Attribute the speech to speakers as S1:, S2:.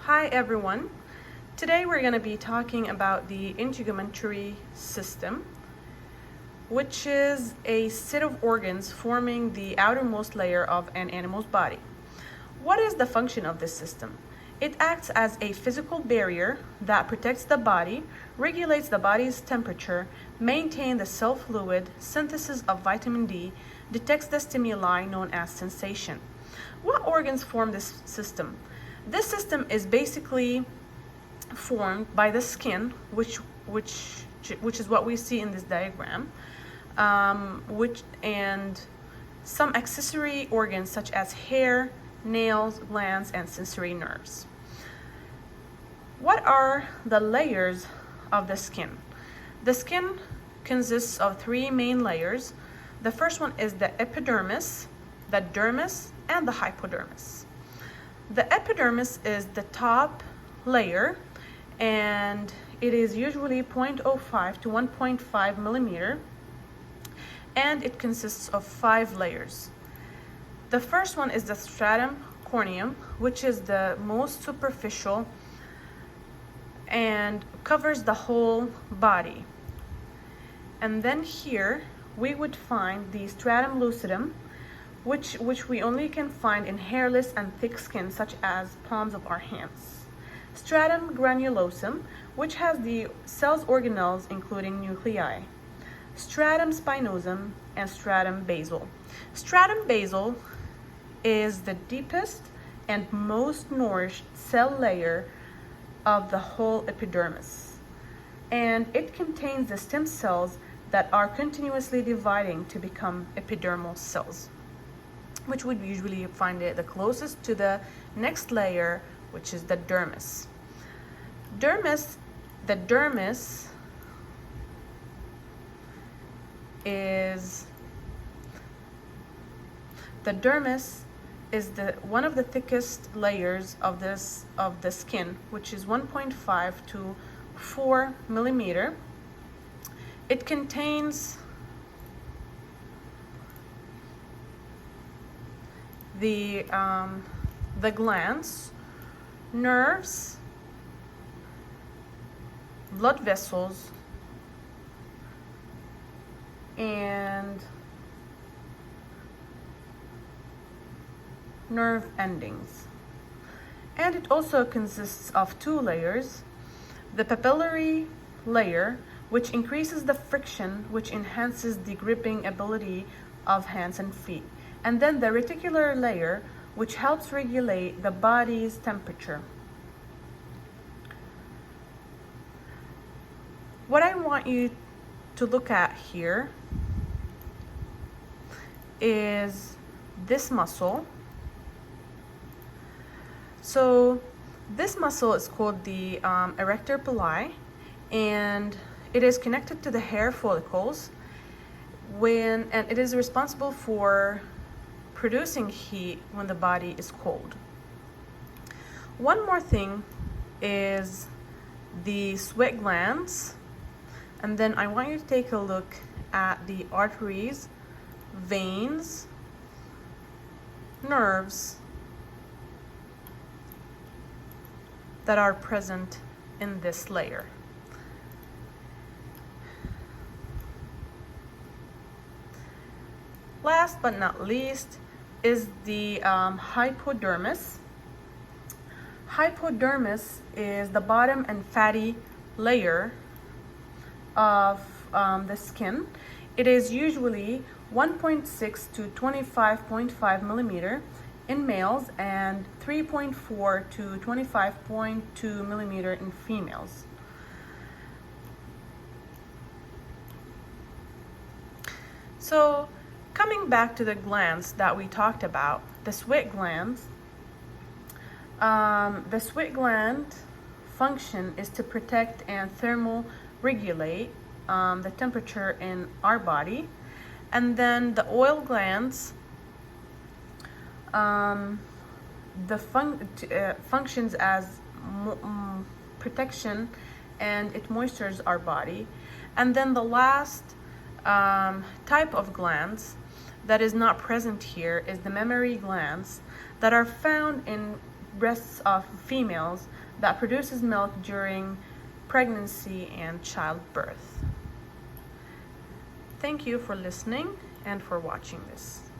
S1: Hi everyone. Today we're going to be talking about the integumentary system, which is a set of organs forming the outermost layer of an animal's body. What is the function of this system? It acts as a physical barrier that protects the body, regulates the body's temperature, maintains the cell fluid, synthesis of vitamin D, detects the stimuli known as sensation. What organs form this system? This system is basically formed by the skin, which is what we see in this diagram, and some accessory organs such as hair, nails, glands, and sensory nerves. What are the layers of the skin? The skin consists of three main layers. The first one is the epidermis, the dermis, and the hypodermis. The epidermis is the top layer, and it is usually 0.05 to 1.5 millimeter, and it consists of 5 layers. The first one is the stratum corneum, which is the most superficial and covers the whole body. And then here we would find the stratum lucidum, which we only can find in hairless and thick skin such as palms of our hands. Stratum granulosum, which has the cells organelles including nuclei. Stratum spinosum and stratum basal. Stratum basal is the deepest and most nourished cell layer of the whole epidermis, and it contains the stem cells that are continuously dividing to become epidermal cells, which would usually find it the closest to the next layer, which is the dermis. The dermis is one of the thickest layers of the skin, which is 1.5 to 4 millimeter. It contains the glands, nerves, blood vessels, and nerve endings. And it also consists of 2 layers: the papillary layer, which increases the friction, which enhances the gripping ability of hands and feet, and then the reticular layer, which helps regulate the body's temperature. What I want you to look at here is this muscle. So this muscle is called the erector pili, and it is connected to the hair follicles and it is responsible for producing heat when the body is cold. One more thing is the sweat glands, and then I want you to take a look at the arteries, veins, nerves that are present in this layer. Last but not least is the hypodermis. Hypodermis is the bottom and fatty layer of the skin. It is usually 1.6 to 25.5 millimeter in males and 3.4 to 25.2 millimeter in females. So coming back to the glands that we talked about, the sweat glands. The sweat gland function is to protect and thermal regulate the temperature in our body. And then the oil glands functions as protection, and it moistures our body. And then the last type of glands that is not present here is the mammary glands that are found in breasts of females that produces milk during pregnancy and childbirth. Thank you for listening and for watching this.